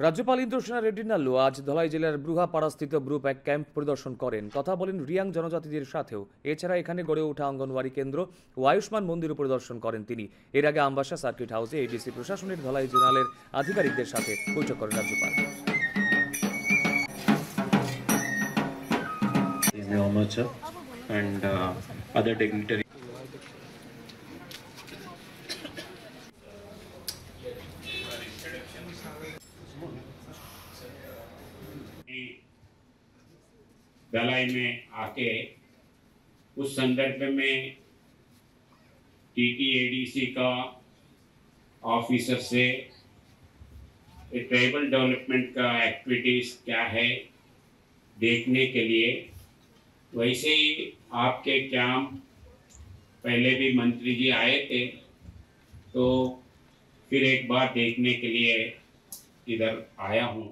রাজ্যপাল ইন্দ্রসেনা রেড্ডি নাল্লু আজ ধলাই জেলার ব্রুহাপাড়াস্থিত ব্রুপ এক ক্যাম্প পরিদর্শন করেন। কথা বলেন রিয়াং জনজাতিদের সাথেও। এছাড়া এখানে গড়ে ওঠা অঙ্গনওয়াড়ি কেন্দ্র ও আয়ুষ্মান মন্দির পরিদর্শন করেন তিনি। এর আগে আমবাসা সার্কিট হাউসে এডিসি প্রশাসনের ধলাই জোনালের আধিকারিকদের সাথে বৈঠক করেন রাজ্যপাল। and other dignitaries. धलाई में आके उस संदर्भ में टीटीएडीसी का ऑफिसर से ट्राइबल डेवलपमेंट का एक्टिविटीज क्या है देखने के लिए, वैसे ही आपके कैंप पहले भी मंत्री जी आए थे तो फिर एक बार देखने के लिए इधर आया हूँ।